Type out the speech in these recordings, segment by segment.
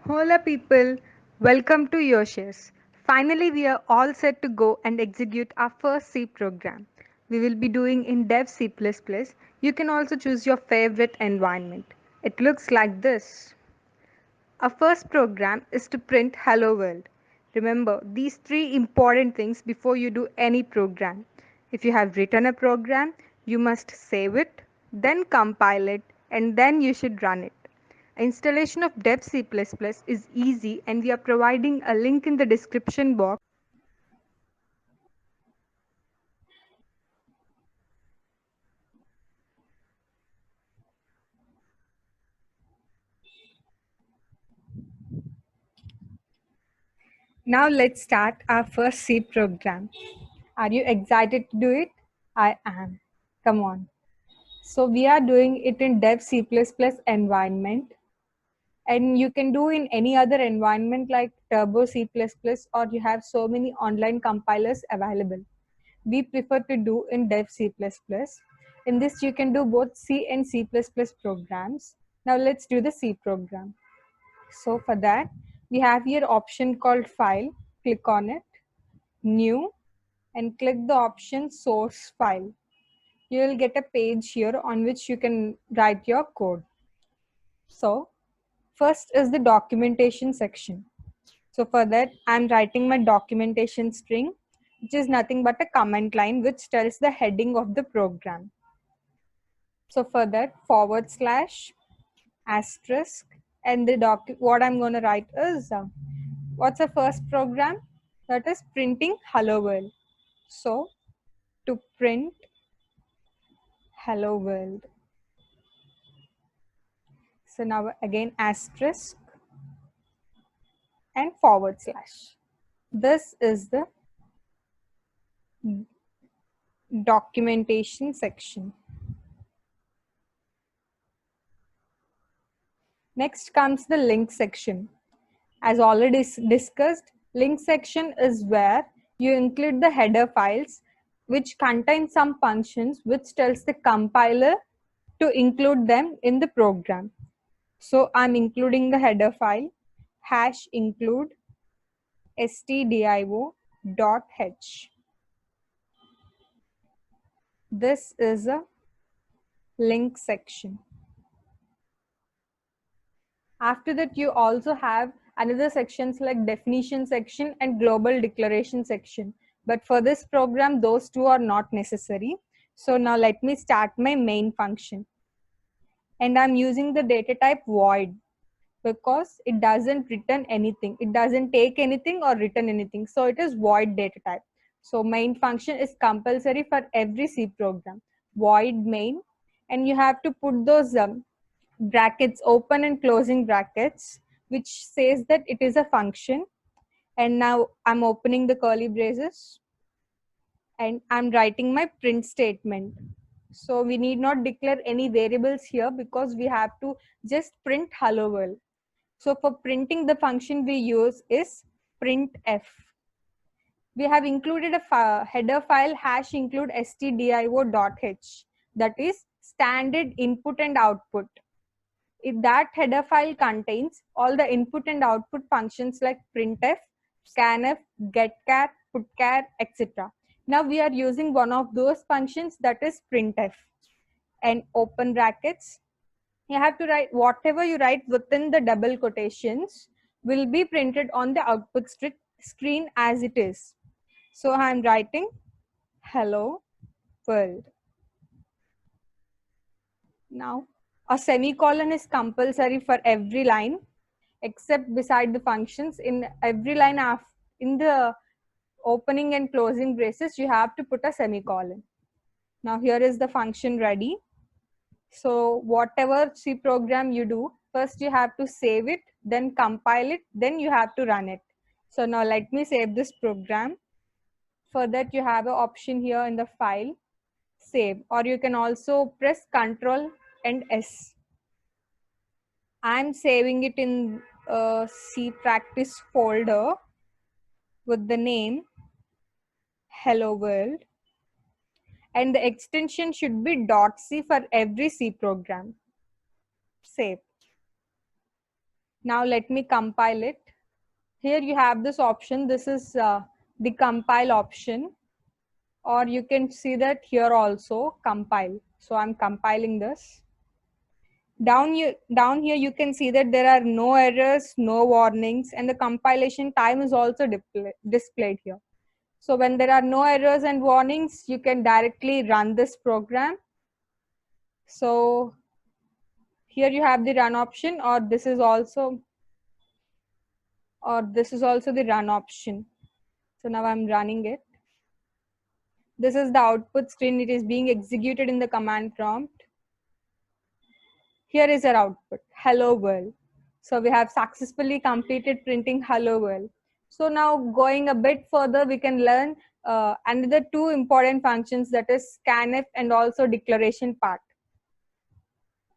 Hola people, welcome to Yoshes. Finally, we are all set to go and execute our first C program. We will be doing in Dev C++. You can also choose your favorite environment. It looks like this. Our first program is to print Hello World. Remember these three important things before you do any program. If you have written a program, you must save it, then compile it, and then you should run it. Installation of Dev C++ is easy and we are providing a link in the description box. Now let's start our first C program. Are you excited to do it? I am. Come on. So we are doing it in Dev C++ environment, and you can do in any other environment like Turbo C++, or you have so many online compilers available. We prefer to do in Dev C++. In this you can do both C and C++ programs. Now let's do the C program. So for that we have here option called file. Click on it, new, and click the option source file. You will get a page here on which you can write your code. So first is the documentation section. So for that, I'm writing my documentation string, which is nothing but a comment line which tells the heading of the program. So for that, / asterisk, and the what I'm going to write is what's the first program? That is printing Hello World. So to print Hello World. So now again asterisk and /. This is the documentation section. Next comes the link section. As already discussed, link section is where you include the header files which contain some functions which tells the compiler to include them in the program. So I'm including the header file #include stdio.h. This is a link section. After that, you also have another sections like definition section and global declaration section. But for this program, those two are not necessary. So now let me start my main function. And I'm using the data type void because it doesn't return anything. It doesn't take anything or return anything. So it is void data type. So main function is compulsory for every C program. Void main. And you have to put those brackets, open and closing brackets, which says that it is a function. And now I'm opening the curly braces and I'm writing my print statement. So we need not declare any variables here because we have to just print hello world. So for printing, the function we use is printf. We have included a header file #include stdio.h, that is standard input and output. If that header file contains all the input and output functions like printf, scanf, getchar, putchar, etc. Now we are using one of those functions, that is printf. And open brackets, you have to write whatever you write within the double quotations will be printed on the output screen as it is. So I'm writing hello world. Now a semicolon is compulsory for every line except beside the functions. In every line in the opening and closing braces, you have to put a semicolon. Now here is the function ready. So whatever C program you do, first you have to save it, then compile it, then you have to run it. So now let me save this program. For that you have an option here in the file, save, or you can also press Ctrl and S. I'm saving it in a C practice folder with the name Hello World, and the extension should be .c for every C program. Save. Now let me compile it. Here you have this option. This is the compile option, or you can see that here also compile. So I'm compiling this. Down here you can see that there are no errors, no warnings, and the compilation time is also displayed here. So when there are no errors and warnings, you can directly run this program. So here you have the run option, or this is also the run option. So now I'm running it. This is the output screen. It is being executed in the command prompt. Here is our output, hello world. So we have successfully completed printing hello world. So now going a bit further, we can learn another two important functions, that is scanf and also declaration part.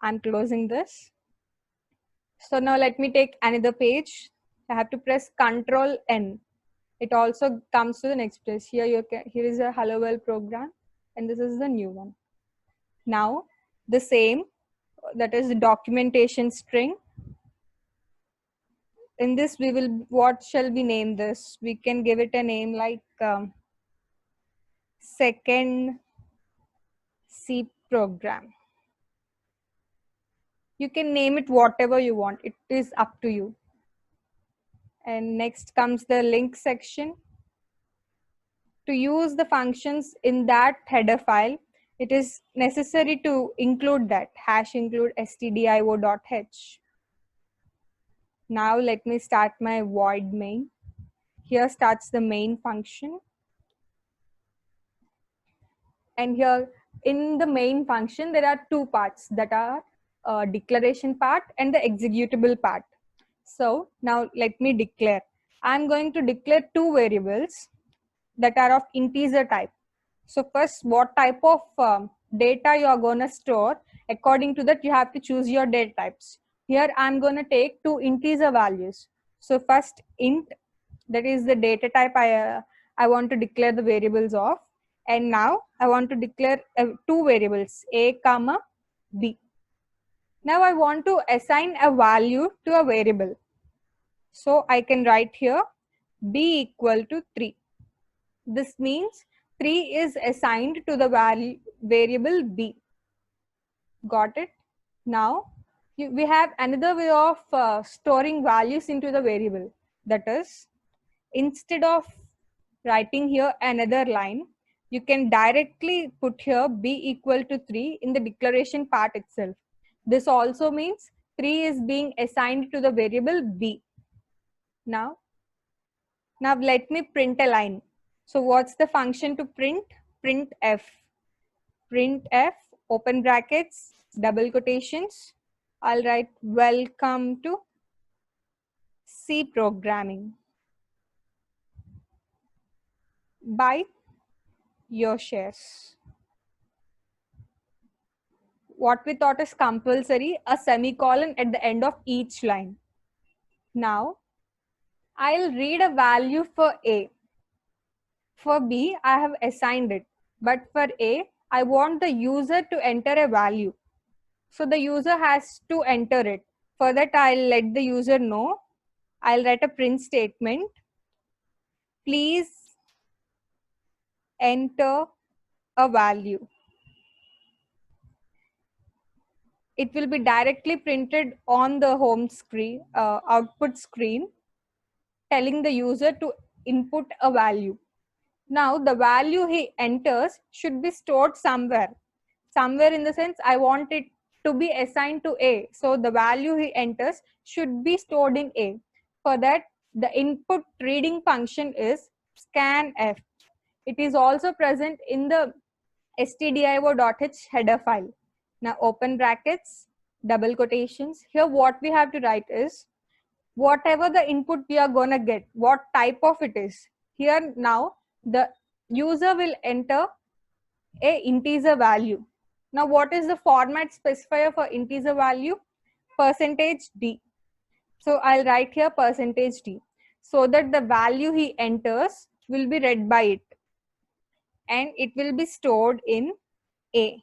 I'm closing this. So now let me take another page. I have to press Control N. It also comes to the next page. Here here is a hello world program, and this is the new one. Now the same, that is the documentation string. In this we will, what shall we name this? We can give it a name like second C program. You can name it whatever you want. It is up to you. And next comes the link section. To use the functions in that header file, it is necessary to include that #include stdio.h. Now let me start my void main. Here starts the main function. And here in the main function, there are two parts, that are declaration part and the executable part. So now let me declare. I'm going to declare two variables that are of integer type. So first, what type of data you are going to store, according to that you have to choose your data types. Here I'm going to take two integer values. So first int, that is the data type I want to declare the variables of. And now I want to declare two variables, a comma b. Now I want to assign a value to a variable. So I can write here b equal to 3. This means 3 is assigned to the variable b. Got it? Now we have another way of storing values into the variable. That is, instead of writing here another line, you can directly put here b equal to 3 in the declaration part itself. This also means 3 is being assigned to the variable b. Now let me print a line. So what's the function to print? Printf. Printf, open brackets, double quotations. I'll write welcome to C programming. Buy your shares. What we thought is compulsory, a semicolon at the end of each line. Now, I'll read a value for A. For B, I have assigned it. But for A, I want the user to enter a value. So the user has to enter it. For that, I'll let the user know. I'll write a print statement. Please enter a value. It will be directly printed on the home screen, output screen, telling the user to input a value. Now the value he enters should be stored somewhere. Somewhere in the sense, I want it to be assigned to A. So the value he enters should be stored in A. For that, the input reading function is scanf. It is also present in the stdio.h header file. Now open brackets, double quotations. Here what we have to write is whatever the input we are going to get, what type of it is. Here now the user will enter a integer value. Now what is the format specifier for integer value? %d. So I'll write here %d so that the value he enters will be read by it and it will be stored in A.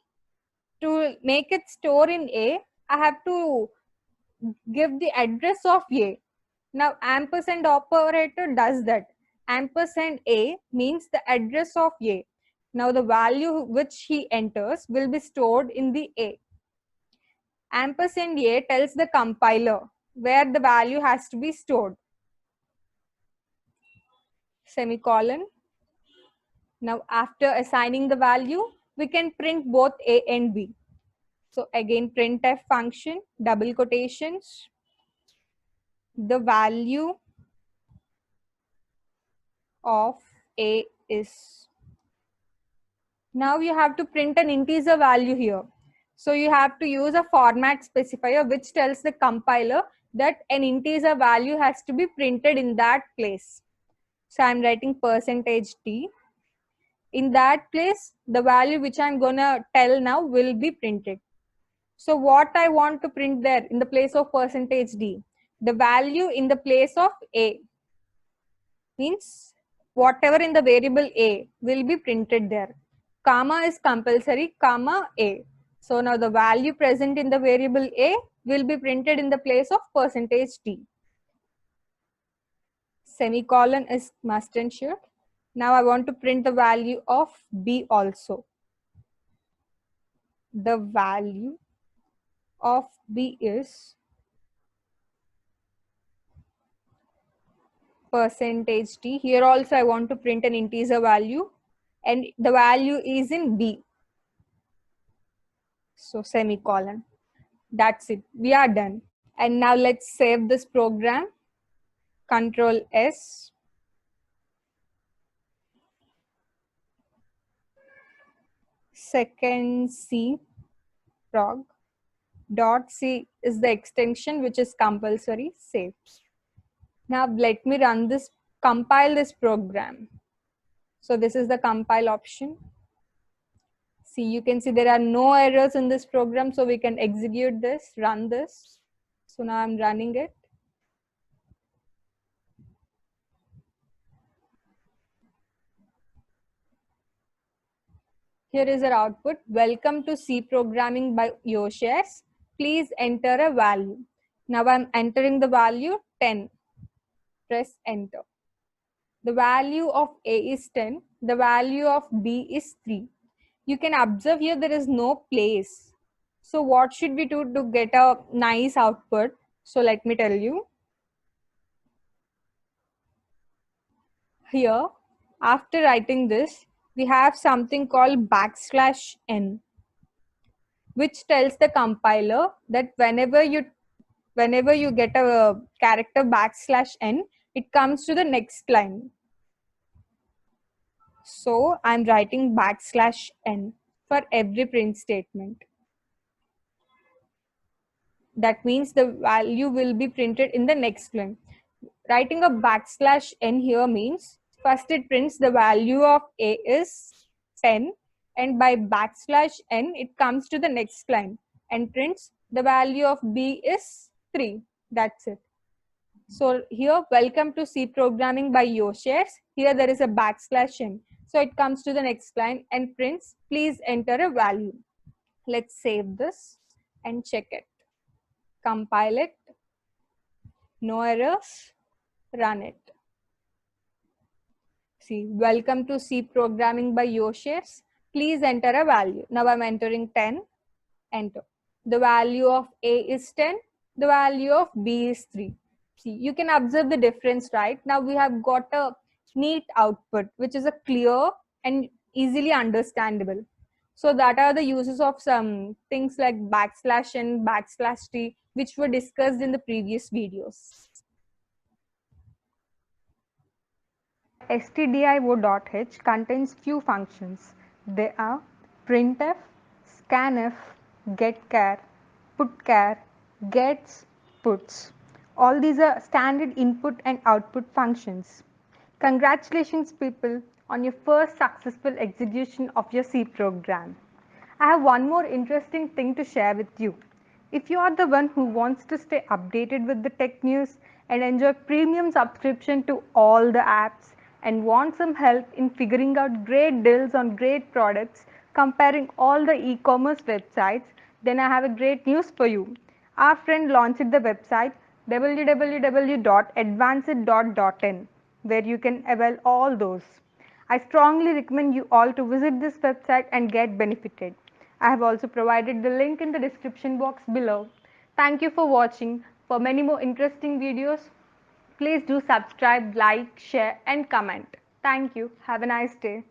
To make it store in A, I have to give the address of A. Now ampersand operator does that. Ampersand A means the address of A. Now the value which he enters will be stored in the A. Ampersand A tells the compiler where the value has to be stored. Semicolon. Now after assigning the value, we can print both A and B. So again, printf function, double quotations, the value of A is. Now you have to print an integer value here. So you have to use a format specifier which tells the compiler that an integer value has to be printed in that place. So I'm writing %t. In that place, the value which I'm gonna tell now will be printed. So what I want to print there in the place of %d? The value in the place of A. Means whatever in the variable A will be printed there. Comma is compulsory, comma A. So now the value present in the variable A will be printed in the place of %t. Semicolon is must and should. Now I want to print the value of B also. The value of B is %t. Here also I want to print an integer value and the value is in B. So semicolon. That's it. We are done. And now let's save this program. Control S. Second C prog. Dot C is the extension which is compulsory. Save. Now let me run this, compile this program. So this is the compile option. See, you can see there are no errors in this program. So we can execute this, run this. So now I'm running it. Here is our output. Welcome to C programming by Yoshias. Please enter a value. Now I'm entering the value 10. Press enter. The value of A is 10. The value of B is 3. You can observe here there is no place. So what should we do to get a nice output? So let me tell you. Here, after writing this, we have something called \n, which tells the compiler that whenever you get a character \n, it comes to the next line. So I'm writing \n for every print statement. That means the value will be printed in the next line. Writing a \n here means first it prints the value of A is 10, and by \n it comes to the next line and prints the value of B is 3. That's it. So here, welcome to C programming by Yoshias. Here there is a \n. So it comes to the next line and prints, please enter a value. Let's save this and check it. Compile it. No errors. Run it. See, welcome to C programming by Yoshias. Please enter a value. Now I'm entering 10. Enter. The value of A is 10. The value of B is 3. See, you can observe the difference, right? Now we have got a neat output, which is a clear and easily understandable. So that are the uses of some things like \n, \t, which were discussed in the previous videos. Stdio.h contains few functions. They are printf, scanf, getchar, putchar, gets, puts. All these are standard input and output functions. Congratulations people on your first successful execution of your C program. I have one more interesting thing to share with you. If you are the one who wants to stay updated with the tech news and enjoy premium subscription to all the apps and want some help in figuring out great deals on great products, comparing all the e-commerce websites, then I have a great news for you. Our friend launched the website www.advanced.in, where you can avail all those. I strongly recommend you all to visit this website and get benefited. I have also provided the link in the description box below. Thank you for watching. For many more interesting videos, please do subscribe, like, share and comment. Thank you. Have a nice day.